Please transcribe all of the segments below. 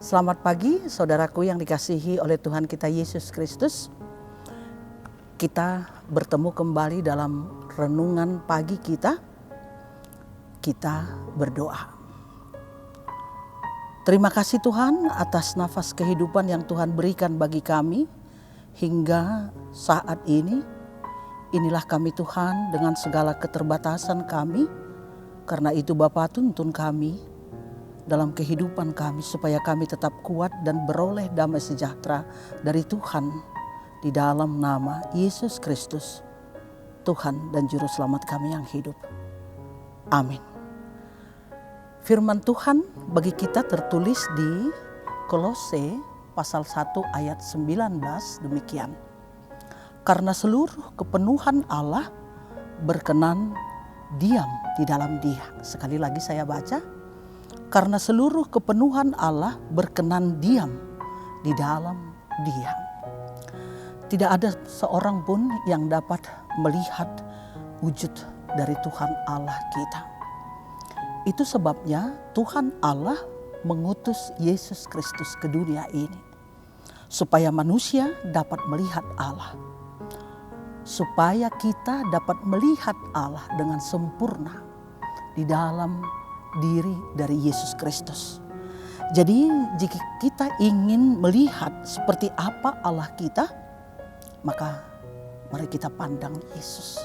Selamat pagi saudaraku yang dikasihi oleh Tuhan kita Yesus Kristus. Kita bertemu kembali dalam renungan pagi kita. Kita berdoa. Terima kasih Tuhan atas nafas kehidupan yang Tuhan berikan bagi kami hingga saat ini. Inilah kami Tuhan dengan segala keterbatasan kami. Karena itu Bapa tuntun kami dalam kehidupan kami supaya kami tetap kuat dan beroleh damai sejahtera dari Tuhan di dalam nama Yesus Kristus, Tuhan dan Juru Selamat kami yang hidup. Amin. Firman Tuhan bagi kita tertulis di Kolose pasal 1 ayat 19 demikian. Karena seluruh kepenuhan Allah berkenan diam di dalam Dia. Sekali lagi saya baca. Karena seluruh kepenuhan Allah berkenan diam di dalam Dia. Tidak ada seorang pun yang dapat melihat wujud dari Tuhan Allah kita. Itu sebabnya Tuhan Allah mengutus Yesus Kristus ke dunia ini. Supaya manusia dapat melihat Allah. Supaya kita dapat melihat Allah dengan sempurna di dalam diri dari Yesus Kristus. Jadi jika kita ingin melihat seperti apa Allah kita, maka mari kita pandang Yesus.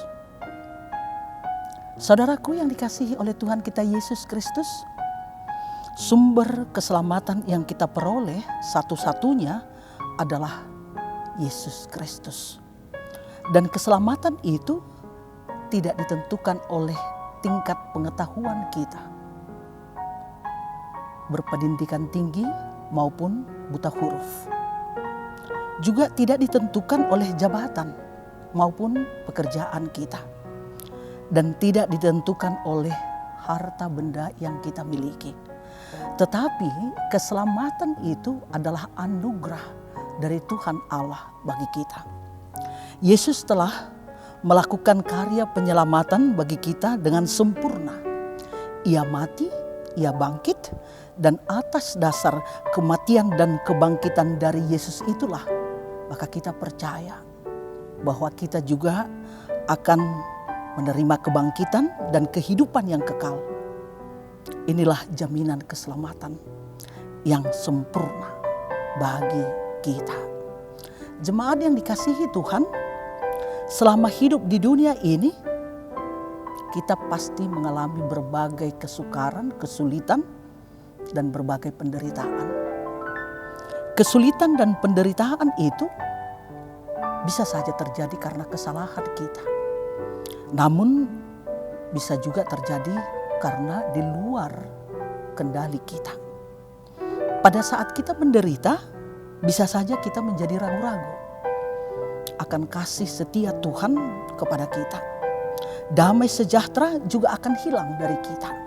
Saudaraku yang dikasihi oleh Tuhan kita Yesus Kristus, sumber keselamatan yang kita peroleh satu-satunya adalah Yesus Kristus. Dan keselamatan itu tidak ditentukan oleh tingkat pengetahuan kita, berpendidikan tinggi maupun buta huruf. Juga tidak ditentukan oleh jabatan maupun pekerjaan kita. Dan tidak ditentukan oleh harta benda yang kita miliki. Tetapi keselamatan itu adalah anugerah dari Tuhan Allah bagi kita. Yesus telah melakukan karya penyelamatan bagi kita dengan sempurna. Ia mati, Ia bangkit, dan atas dasar kematian dan kebangkitan dari Yesus itulah, maka kita percaya bahwa kita juga akan menerima kebangkitan dan kehidupan yang kekal. Inilah jaminan keselamatan yang sempurna bagi kita. Jemaat yang dikasihi Tuhan, selama hidup di dunia ini, kita pasti mengalami berbagai kesukaran, kesulitan, dan berbagai penderitaan. Kesulitan dan penderitaan itu bisa saja terjadi karena kesalahan kita. Namun bisa juga terjadi karena di luar kendali kita. Pada saat kita menderita, bisa saja kita menjadi ragu-ragu akan kasih setia Tuhan kepada kita. Damai sejahtera juga akan hilang dari kita.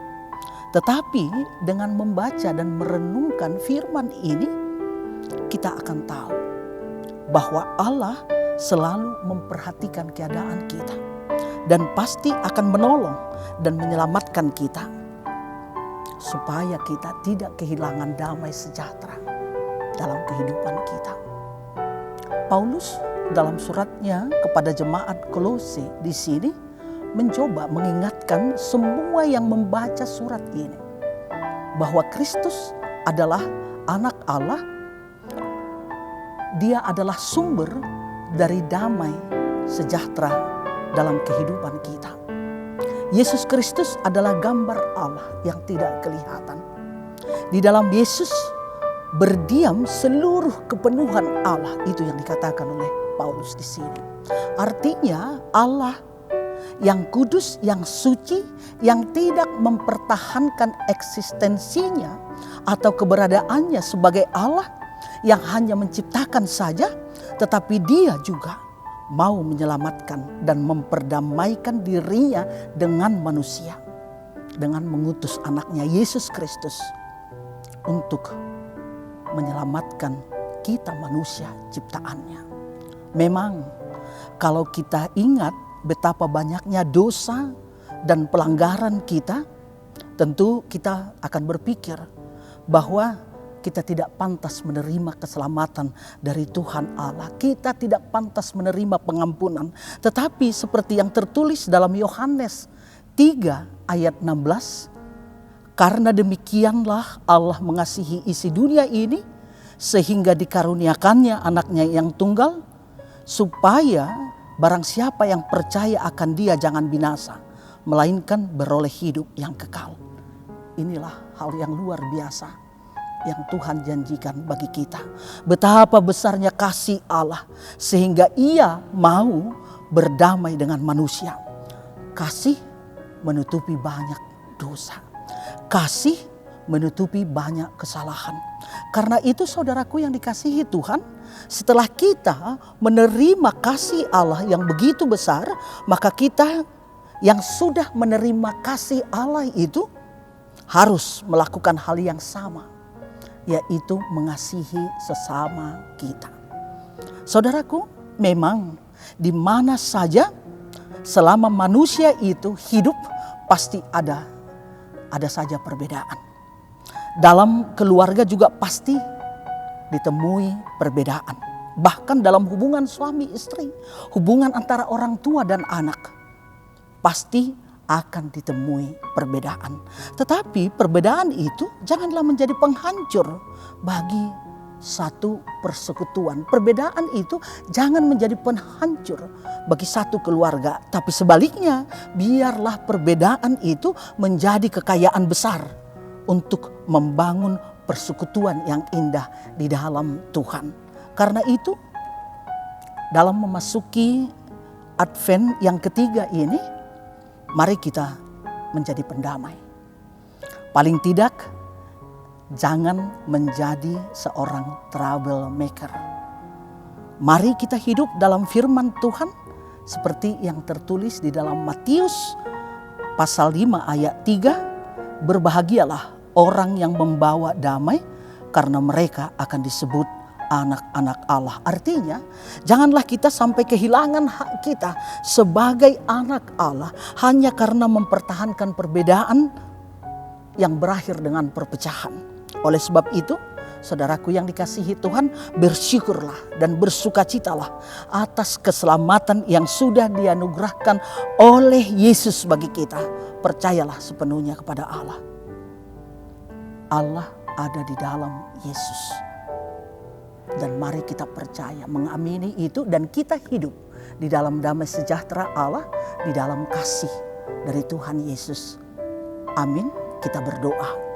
Tetapi dengan membaca dan merenungkan firman ini, kita akan tahu bahwa Allah selalu memperhatikan keadaan kita. Dan pasti akan menolong dan menyelamatkan kita. Supaya kita tidak kehilangan damai sejahtera dalam kehidupan kita. Paulus dalam suratnya kepada jemaat Kolose di sini mencoba mengingatkan semua yang membaca surat ini bahwa Kristus adalah anak Allah. Dia adalah sumber dari damai sejahtera dalam kehidupan kita. Yesus Kristus adalah gambar Allah yang tidak kelihatan. Di dalam Yesus berdiam seluruh kepenuhan Allah, itu yang dikatakan oleh Paulus di sini. Artinya Allah yang kudus, yang suci, yang tidak mempertahankan eksistensinya atau keberadaannya sebagai Allah yang hanya menciptakan saja, tetapi Dia juga mau menyelamatkan dan memperdamaikan dirinya dengan manusia dengan mengutus anaknya Yesus Kristus untuk menyelamatkan kita manusia ciptaannya. Memang kalau kita ingat betapa banyaknya dosa dan pelanggaran kita, tentu kita akan berpikir bahwa kita tidak pantas menerima keselamatan dari Tuhan Allah. Kita tidak pantas menerima pengampunan. Tetapi seperti yang tertulis dalam Yohanes 3 ayat 16. Karena demikianlah Allah mengasihi isi dunia ini, sehingga dikaruniakannya anaknya yang tunggal, supaya barang siapa yang percaya akan dia jangan binasa, melainkan beroleh hidup yang kekal. Inilah hal yang luar biasa yang Tuhan janjikan bagi kita. Betapa besarnya kasih Allah sehingga Ia mau berdamai dengan manusia. Kasih menutupi banyak dosa. Kasih menutupi banyak kesalahan. Karena itu saudaraku yang dikasihi Tuhan, setelah kita menerima kasih Allah yang begitu besar, maka kita yang sudah menerima kasih Allah itu harus melakukan hal yang sama, yaitu mengasihi sesama kita. Saudaraku, memang di mana saja selama manusia itu hidup pasti ada saja perbedaan. Dalam keluarga juga pasti ditemui perbedaan. Bahkan dalam hubungan suami istri, hubungan antara orang tua dan anak, pasti akan ditemui perbedaan. Tetapi perbedaan itu janganlah menjadi penghancur bagi satu persekutuan. Perbedaan itu jangan menjadi penghancur bagi satu keluarga. Tapi sebaliknya, biarlah perbedaan itu menjadi kekayaan besar untuk membangun persekutuan yang indah di dalam Tuhan. Karena itu, dalam memasuki Advent yang ketiga ini, mari kita menjadi pendamai. Paling tidak, jangan menjadi seorang troublemaker. Mari kita hidup dalam firman Tuhan seperti yang tertulis di dalam Matius pasal 5 ayat 3. Berbahagialah orang yang membawa damai karena mereka akan disebut anak-anak Allah. Artinya, janganlah kita sampai kehilangan hak kita sebagai anak Allah hanya karena mempertahankan perbedaan yang berakhir dengan perpecahan. Oleh sebab itu, saudaraku yang dikasihi Tuhan, bersyukurlah dan bersukacitalah atas keselamatan yang sudah dianugerahkan oleh Yesus bagi kita. Percayalah sepenuhnya kepada Allah. Allah ada di dalam Yesus. Dan mari kita percaya, mengamini itu, dan kita hidup di dalam damai sejahtera Allah, di dalam kasih dari Tuhan Yesus. Amin. Kita berdoa.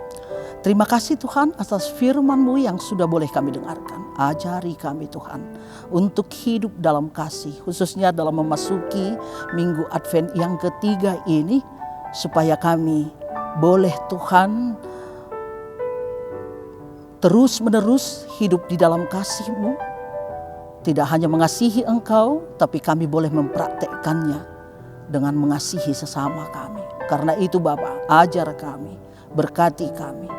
Terima kasih Tuhan atas firman-Mu yang sudah boleh kami dengarkan. Ajari kami Tuhan untuk hidup dalam kasih, khususnya dalam memasuki minggu Advent yang ketiga ini, supaya kami boleh Tuhan terus-menerus hidup di dalam kasih-Mu. Tidak hanya mengasihi Engkau, tapi kami boleh mempraktekkannya dengan mengasihi sesama kami. Karena itu Bapa, ajar kami, berkati kami,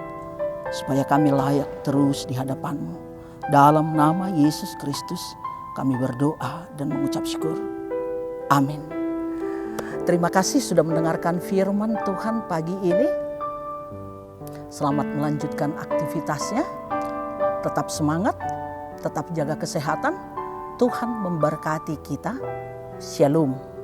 supaya kami layak terus di hadapan-Mu. Dalam nama Yesus Kristus kami berdoa dan mengucap syukur. Amin. Terima kasih sudah mendengarkan firman Tuhan pagi ini. Selamat melanjutkan aktivitasnya. Tetap semangat, tetap jaga kesehatan. Tuhan memberkati kita. Shalom.